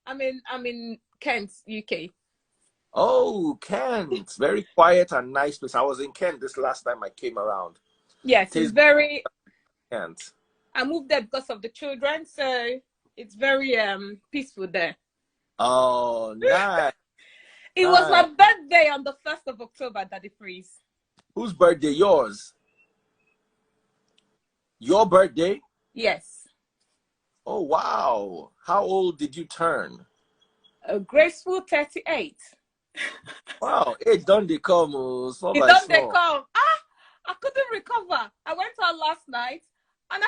I'm in Kent, UK. Oh, Kent. Very quiet and nice place. I was in Kent this last time I came around. Yes, It it's is very. Kent. I moved there because of the children, so it's very peaceful there. Oh, nice. It was my Nice. birthday on the 1st of October, Daddy Freeze. Whose birthday? Yours. Your birthday? Yes. Oh, wow. How old did you turn? A graceful 38. Wow, it done they come. Oh, small It by done they small. come. I couldn't recover. I went out last night and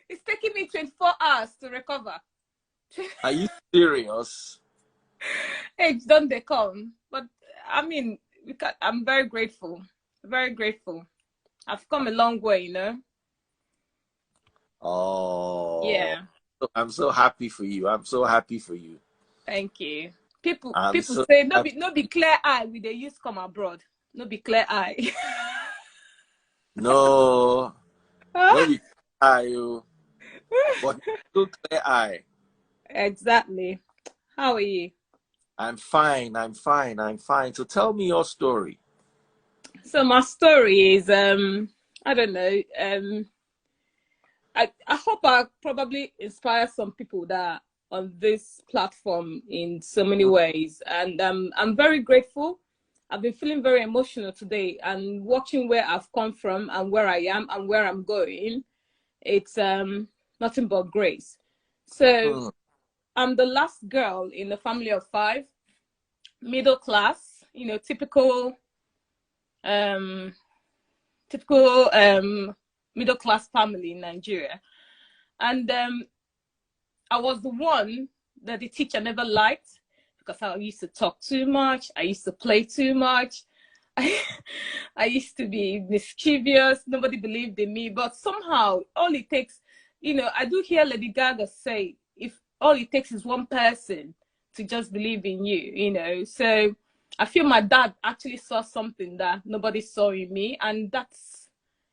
it's taking me 24 hours to recover. Are you serious? It's done they come. But I mean, I'm very grateful. Very grateful. I've come a long way, you know? Oh, Yeah. I'm so happy for you. I'm so happy for you. Thank you. People I'm people so say no happy. be no be clear eye with the use come abroad. No be clear eye. No, no, be you, but still clear eye. Exactly. How are you? I'm fine. I'm fine. I'm fine. So tell me your story. So my story is I don't know, I hope I probably inspire some people that are on this platform in so many ways. And I'm very grateful. I've been feeling very emotional today and watching where I've come from and where I am and where I'm going. It's nothing but grace. So Hmm. I'm the last girl in a family of five, middle class, um, typical middle class family in Nigeria. And I was the one that the teacher never liked because I used to talk too much. I used to play too much. I, I used to be mischievous. Nobody believed in me. But somehow, all it takes, I do hear Lady Gaga say, if all it takes is one person to just believe in you. So I feel my dad actually saw something that nobody saw in me. And that's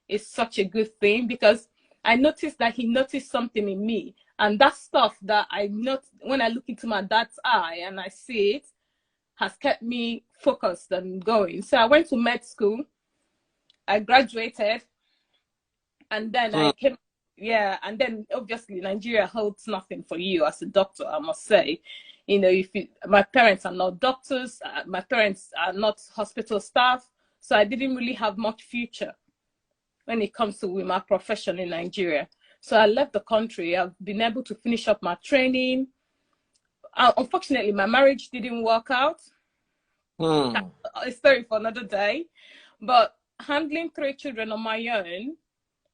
is such a good thing because I noticed that he noticed something in me. And that stuff that I note when I look into my dad's eye and I see it has kept me focused and going. So I went to med school, I graduated, and then Hmm. I came, yeah, and then obviously Nigeria holds nothing for you as a doctor, I must say. My parents are not doctors, my parents are not hospital staff, so I didn't really have much future when it comes to with my profession in Nigeria. So I left the country. I've been able to finish up my training. Unfortunately, my marriage didn't work out. Hmm. A story for another day. But handling three children on my own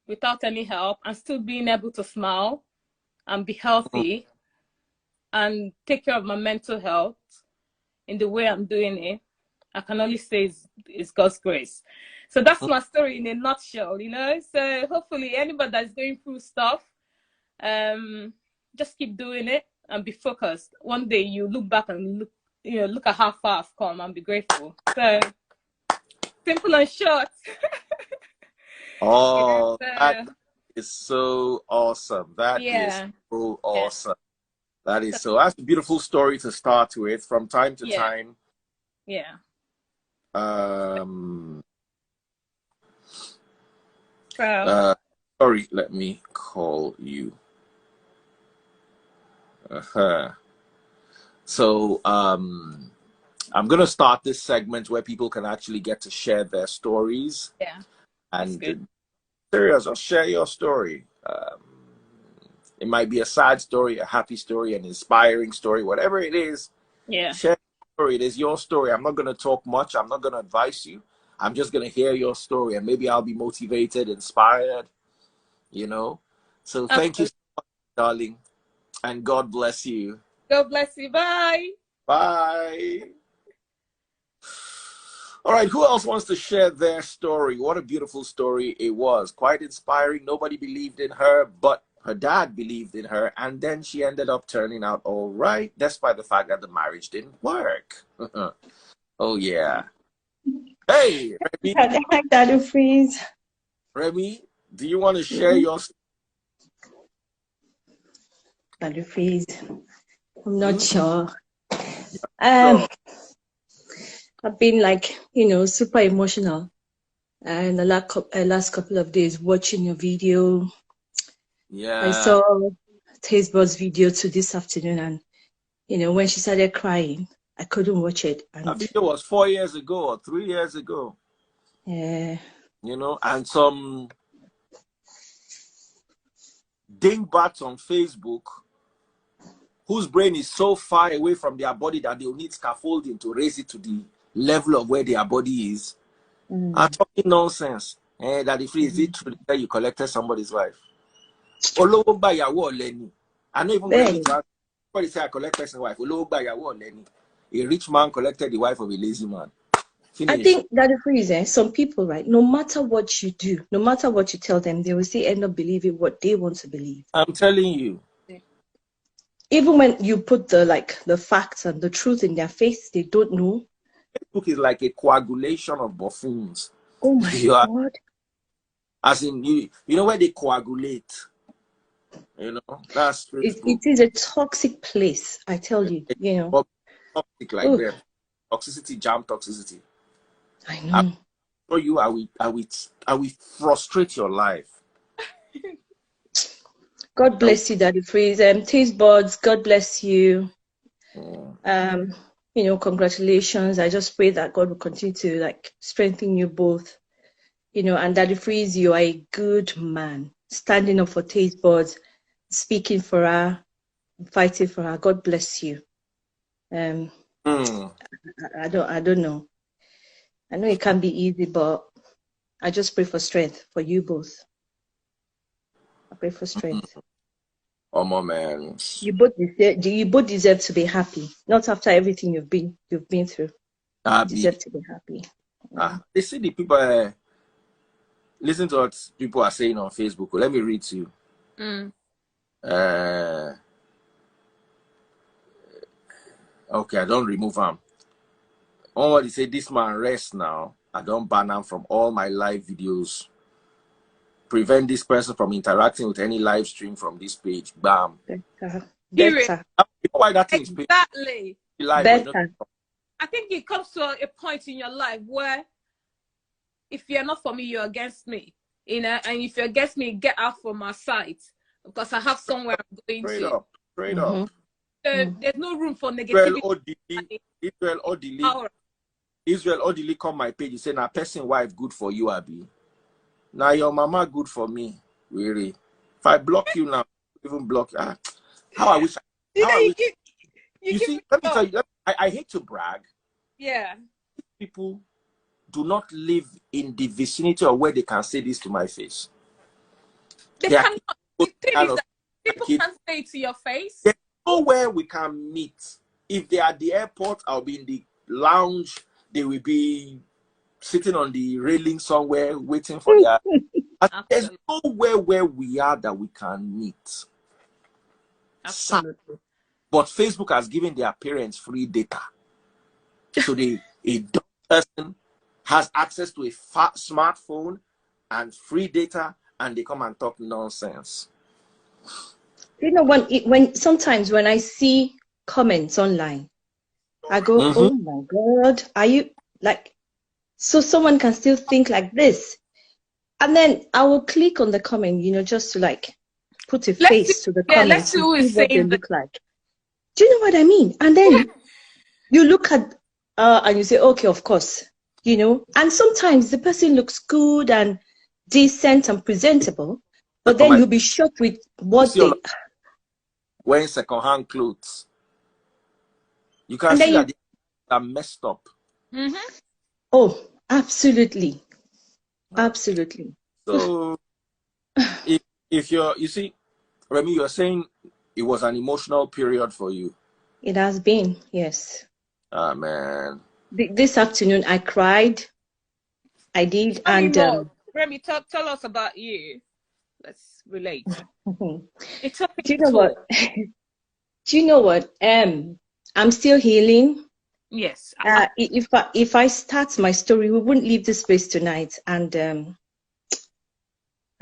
without any help and still being able to smile and be Hmm. healthy and take care of my mental health in the way I'm doing it, I can only say it's God's grace. So that's my story in a nutshell. So hopefully anybody that's going through stuff, just keep doing it and be focused. One day you look back and look at how far I've come and be grateful. So simple and short. Yeah, Oh, that so, is so awesome. That is yeah, so yeah, awesome. That so, is so. That's a beautiful story to start with. From time to yeah, time, yeah. um, So uh, sorry, let me call you. Uh-huh. So, I'm gonna start this segment where people can actually get to share their stories yeah, that's good. and serious, just share your story. It might be a sad story, a happy story, an inspiring story, whatever it is. Yeah. Share your story. It is your story. I'm not gonna talk much. I'm not gonna advise you. I'm just gonna hear your story, and maybe I'll be motivated, inspired. You know. So thank you, Absolutely. so much, darling, and God bless you. God bless you. Bye. Bye. All right, who else wants to share their story? What a beautiful story it was. Quite inspiring. Nobody believed in her, but her dad believed in her, and then she ended up turning out all right, despite the fact that the marriage didn't work. Oh, yeah. Hey, Remy, Hi, Daddy Freeze. Remy, do you want to share your Daddy Freeze. I'm not Hmm? sure. Sure. I've been like, super emotional. And the last couple of days watching your video. I Yeah. saw Tazebot's video too this afternoon, and when she started crying, I couldn't watch it. That And video was 4 years ago or 3 years ago. yeah, And some dingbats on Facebook whose brain is so far away from their body that they'll need scaffolding to raise it to the level of where their body is, are talking nonsense. That if is it true that you collected somebody's wife? Olówó gba ìyàwó ọ̀lẹ ni. I know even ready Very. to ask. Somebody say I collect person's wife. Olówó gba ìyàwó ọ̀lẹ ni. A rich man collected the wife of a lazy man. I Finish. think that the reason some people, right, no matter what you do, no matter what you tell them, they will still end up believing what they want to believe. I'm telling you. Even when you put the facts and the truth in their face, they don't know. Facebook is like a coagulation of buffoons. Oh my God. As in, you know where they coagulate. That's Facebook. It is a toxic place, I tell you. Toxic like that. Toxicity, jam toxicity. I know. For you, I will frustrate your life. God bless you, Daddy Freeze. Taste buds, God bless you. Congratulations. I just pray that God will continue to strengthen you both. And Daddy Freeze, you are a good man, standing up for Taste buds, speaking for her, fighting for her. God bless you. I don't know. I know it can't be easy, but I just pray for strength for you both. I pray for strength. Oh my man. You both deserve to be happy. Not after everything you've been through. You deserve to be happy. They see the people. Listen to what people are saying on Facebook. Let me read to you. Okay, I don't remove them. Somebody say this man rest now. I don't ban him from all my live videos. Prevent this person from interacting with any live stream from this page. Bam. Better. Why that thing exactly. Better. I think it comes to a point in your life where if you're not for me, you're against me. And if you're against me, get out from my side because I have somewhere I'm going to. Straight up. So there's no room for negativity. Israel Odili come my page. You say, "Now, person wife good for you, Abi. Now your mama good for me, really. If I block you now, even block. How I wish. You see, let me tell you. I hate to brag. Yeah. People do not live in the vicinity of where they can say this to my face. They cannot. People can't say it to your face. There's nowhere we can meet. If they are at the airport, I'll be in the lounge. They will be sitting on the railing somewhere waiting for their. There's nowhere where we are that we can meet. Absolutely. But Facebook has given their parents free data. So a dumb person has access to a smartphone and free data, and they come and talk nonsense. When sometimes when I see comments online, I go, oh my God, are you so someone can still think like this? And then I will click on the comment, just to put a face to the comment. Let's see who is saying what they look like. Do you know what I mean? And then you look at and you say, okay, of course, and sometimes the person looks good and decent and presentable, but then you'll be shocked with what they wearing second-hand clothes. You can see that they are messed up. Oh, absolutely. Absolutely. So if you see, Remy, you're saying it was an emotional period for you. It has been, yes. Ah, man. This afternoon I cried. I did. And Remy, tell us about you. Let's relate. Do you know what? Do you know what? I'm still healing. Yes. If I start my story, we wouldn't leave this place tonight. And I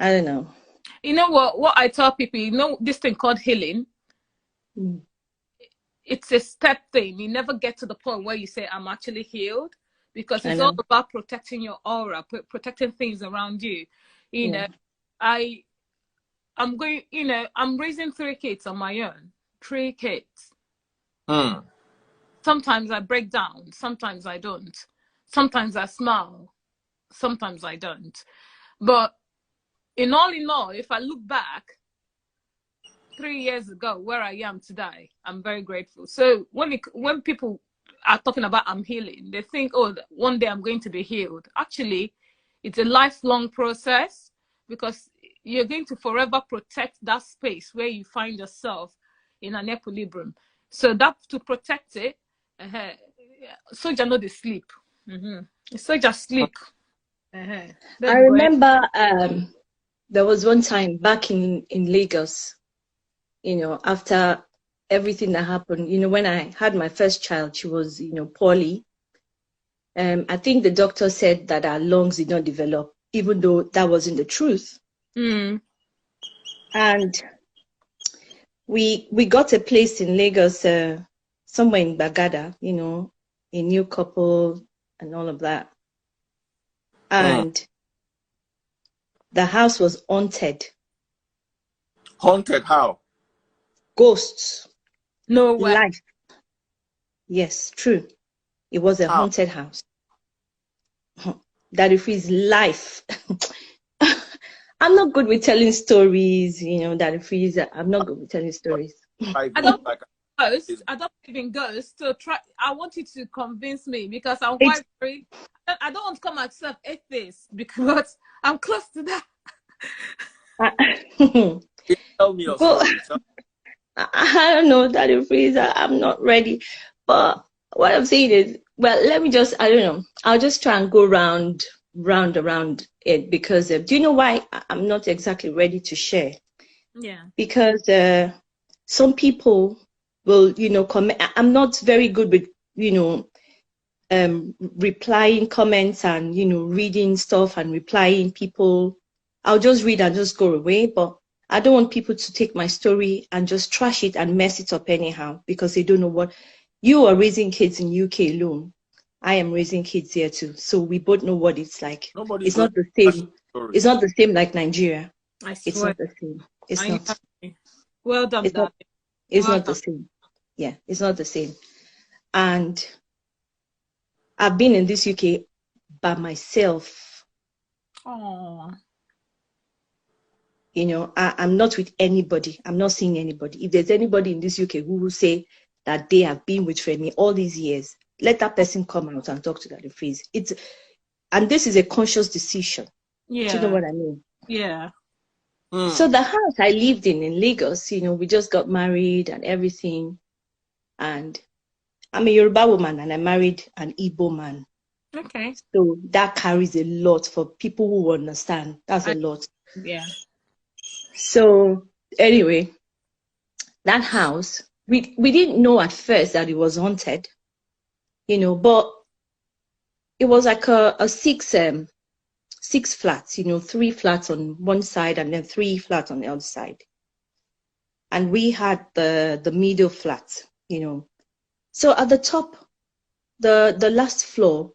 don't know. You know what I tell people, this thing called healing, it's a step thing. You never get to the point where you say, I'm actually healed, because I it's know. all about protecting your aura, protecting things around you. You know, I'm going, you know, I'm raising 3 kids on my own. 3 kids. Mm. Sometimes I break down, sometimes I don't. Sometimes I smile, sometimes I don't. But in all, if I look back 3 years ago, where I am today, I'm very grateful. So when people are talking about I'm healing, they think, oh, one day I'm going to be healed. Actually, it's a lifelong process, because you're going to forever protect that space where you find yourself in an equilibrium. So that, to protect it, soldier know they sleep. Soldier sleep. I remember there was one time back in Lagos, you know, after everything that happened, you know, when I had my first child, she was, you know, poorly. I think the doctor said that our lungs did not develop, even though that wasn't the truth. And we got a place in Lagos, somewhere in Bagada, you know, a new couple and all of that. And the house was haunted. Haunted how? Ghosts. No way. Life. Yes, true. It was a haunted house. Daddy Freeze, life. I'm not good with telling stories, you know, Daddy Freeze. I'm not good with telling stories. I don't believe in ghosts. So I want you to convince me, because I'm quite very. I don't want to call myself atheist, because I'm close to that. Tell me your story. I don't know, Daddy Freeze. I'm not ready. But what I'm saying is, well, let me just, I don't know. I'll just try and go round it, because do you know why I'm not exactly ready to share? Yeah. Because some people will, you know, comment. I'm not very good with, you know, replying comments and, you know, reading stuff and replying people. I'll just read and just go away. But I don't want people to take my story and just trash it and mess it up anyhow, because they don't know what. You are raising kids in UK alone. I am raising kids here too. So we both know what it's like. It's not the same. It's not the same like Nigeria. I swear. It's not the same. It's not. Well done, it's not, it's not the same. Yeah, it's not the same. And I've been in this UK by myself. Oh. You know, I'm not with anybody. I'm not seeing anybody. If there's anybody in this UK who will say that they have been with Femi all these years, let that person come out and talk to Daddy Freeze. And this is a conscious decision. Yeah. Do you know what I mean? Yeah. So the house I lived in Lagos, you know, we just got married and everything. And I'm a Yoruba woman and I married an Igbo man. Okay. So that carries a lot for people who understand. That's a lot. Yeah. So anyway, that house, we didn't know at first that it was haunted, you know, but it was like a six flats, you know, 3 flats on one side and then 3 flats on the other side. And we had the middle flat, you know. So at the top, the last floor,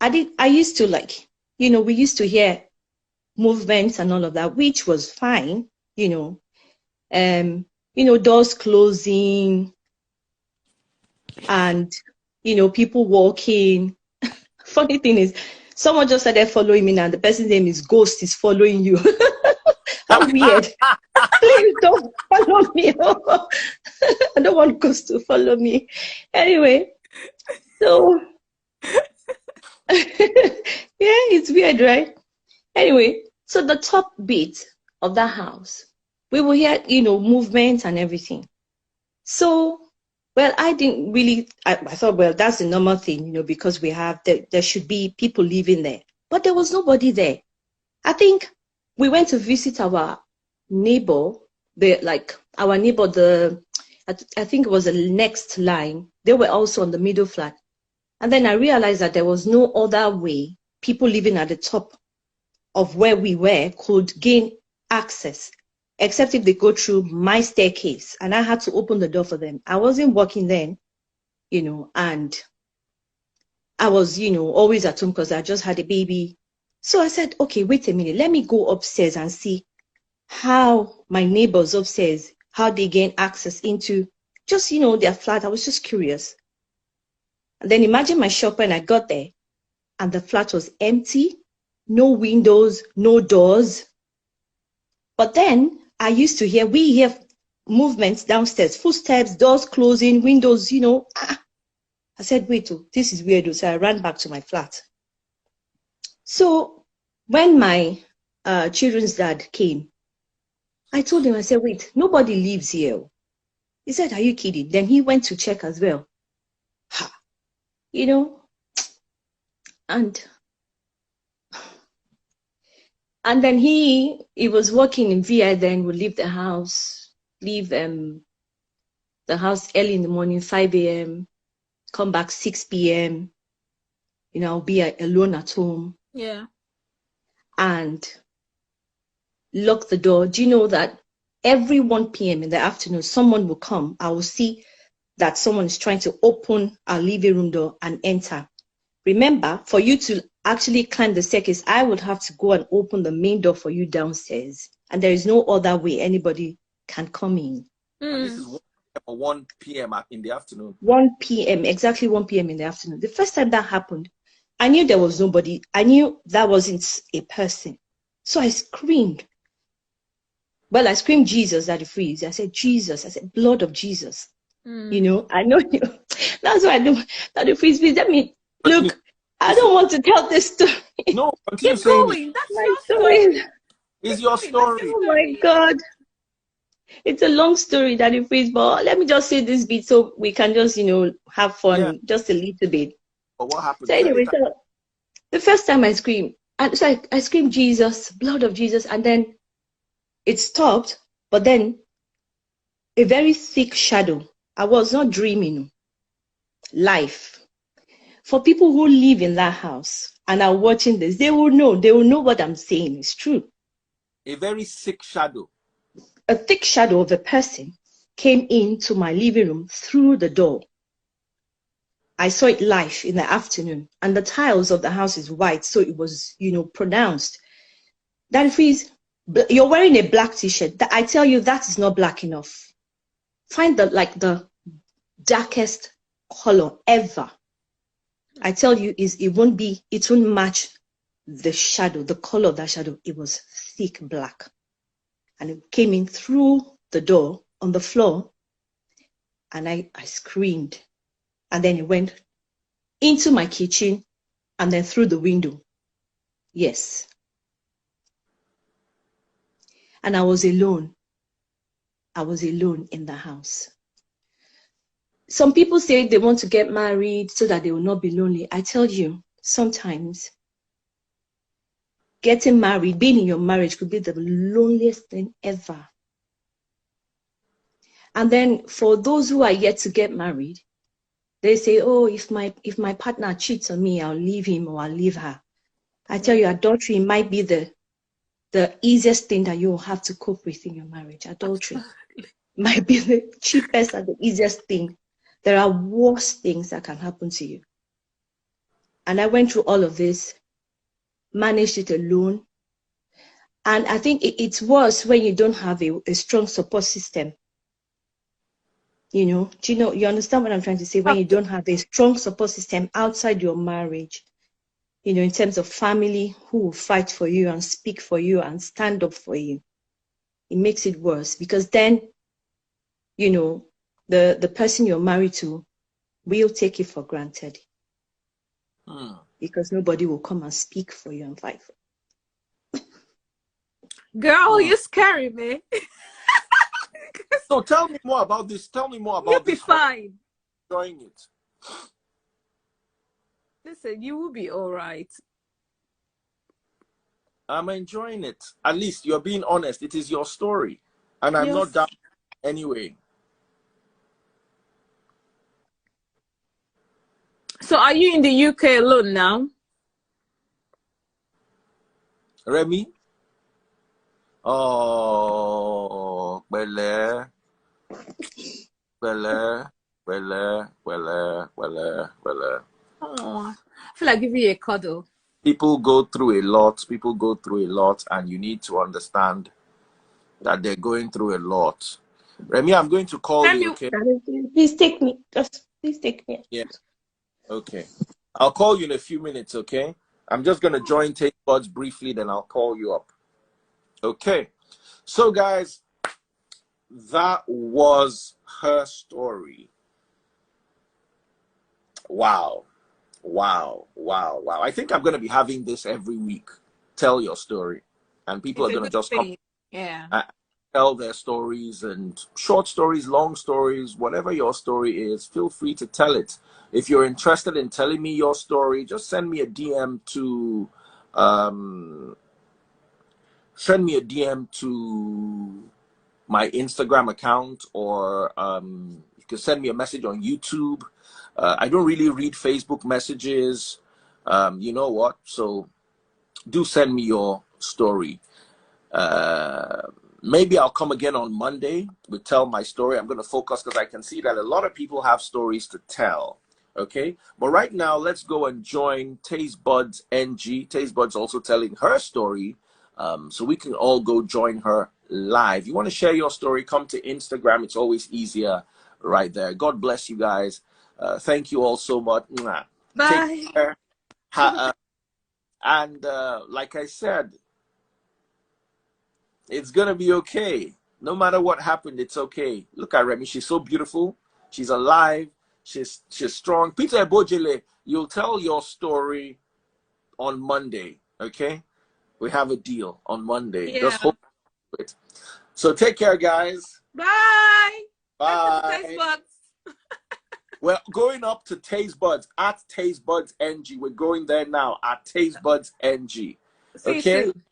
I used to, like, you know, we used to hear movements and all of that, which was fine, you know, doors closing and, you know, people walking. Funny thing is, someone just started following me now. The person's name is Ghost is following you. How weird. Please don't follow me. I don't want Ghost to follow me. Anyway, so yeah, it's weird, right? Anyway, so the top bit of that house, we will hear, you know, movements and everything. So, well, I didn't really, I thought, well, that's a normal thing, you know, because we have, there should be people living there. But there was nobody there. I think we went to visit our neighbor, our neighbor, I think it was the next line. They were also on the middle flat. And then I realized that there was no other way people living at the top of where we were could gain access. except if they go through my staircase, and I had to open the door for them. I wasn't working then, you know, and I was, you know, always at home because I just had a baby. So I said, okay, wait a minute, let me go upstairs and see how my neighbors upstairs, how they gain access into just, you know, their flat. I was just curious. And then imagine my shock when I got there and the flat was empty, no windows, no doors. But then I used to we hear movements downstairs, footsteps, doors closing, windows, you know. I said, wait, this is weird. So I ran back to my flat. So when my children's dad came, I told him, I said, wait, nobody lives here. He said, are you kidding? Then he went to check as well. You know, and then he was working in VI then, would leave the house early in the morning, 5 a.m., come back 6 p.m., you know, I'll be alone at home. Yeah. And lock the door. Do you know that every 1 p.m. in the afternoon, someone will come. I will see that someone is trying to open our living room door and enter. Remember, for you to actually climb the staircase, I would have to go and open the main door for you downstairs. And there is no other way anybody can come in. And this is 1 p.m. in the afternoon. 1 p.m., exactly 1 p.m. in the afternoon. The first time that happened, I knew there was nobody. I knew that wasn't a person. So I screamed. Well, I screamed Jesus at the freeze. I said, Jesus. I said, blood of Jesus. You know, I know you. That's why I do. That the freeze, please let me look. I don't want to tell this story. No, continue Keep saying going. it. That's My your story. story. It's your story. Oh my God. It's a long story, Daddy Freeze, but let me just say this bit so we can just, you know, have fun just a little bit. But what happened? So anyway, so the first time I screamed, and so I screamed Jesus, blood of Jesus, and then it stopped, but then a very thick shadow. I was not dreaming. Life. For people who live in that house and are watching this, they will know what I'm saying is true. A very thick shadow. A thick shadow of a person came into my living room through the door. I saw it live in the afternoon, and the tiles of the house is white, so it was, you know, pronounced. That Freeze, you're wearing a black t-shirt. I tell you, that is not black enough. Find the darkest color ever. I tell you, it won't match the shadow, the color of that shadow. It was thick black. And it came in through the door on the floor, and I screamed. And then it went into my kitchen and then through the window. Yes. And I was alone. I was alone in the house. Some people say they want to get married so that they will not be lonely. I tell you, sometimes getting married, being in your marriage could be the loneliest thing ever. And then for those who are yet to get married, they say, oh, if my partner cheats on me, I'll leave him or I'll leave her. I tell you, adultery might be the easiest thing that you'll have to cope with in your marriage. Adultery might be the cheapest and the easiest thing. There are worse things that can happen to you. And I went through all of this, managed it alone. And I think it's worse when you don't have a strong support system. You know, you understand what I'm trying to say? When you don't have a strong support system outside your marriage, you know, in terms of family who will fight for you and speak for you and stand up for you, it makes it worse, because then, you know, the person you're married to will take it for granted. Because nobody will come and speak for you and fight for you. Girl, you're scaring me. So tell me more about this. Tell me more about You'll be this. fine. Enjoying it. Listen, you will be all right. I'm enjoying it. At least you're being honest. It is your story. And I'm not down anyway. So are you in the UK alone now? Remy? Oh. Wele, wele, wele, wele, wele, wele. Oh, I feel like giving you a cuddle. People go through a lot. People go through a lot, and you need to understand that they're going through a lot. Remy, I'm going to call you, okay? Please take me. Just please take me. Yeah. Okay. I'll call you in a few minutes, okay? I'm just going to join Taste Buds briefly, then I'll call you up. Okay. So, guys, that was her story. Wow. Wow. Wow. Wow. I think I'm going to be having this every week. Tell your story. And people are going to just come. Yeah. Tell their stories, and short stories, long stories, whatever your story is, feel free to tell it. If you're interested in telling me your story, just send me a DM to my Instagram account, or you can send me a message on YouTube. I don't really read Facebook messages. You know what? So do send me your story. Maybe I'll come again on Monday to tell my story. I'm going to focus because I can see that a lot of people have stories to tell. Okay, but right now let's go and join Taste Buds NG. Taste Buds also telling her story, so we can all go join her live. You want to share your story? Come to Instagram. It's always easier right there. God bless you guys. Thank you all so much. Bye. Take care. And like I said, it's gonna be okay. No matter what happened, it's okay. Look at Remy. She's so beautiful. She's alive. She's strong. Peter Ebojele, you'll tell your story on Monday. Okay? We have a deal on Monday. Yeah. Just hold it. So take care, guys. Bye. Bye. Taste Buds. We're going up to Taste Buds at Taste Buds NG. We're going there now at Taste Buds NG. Okay? See you soon.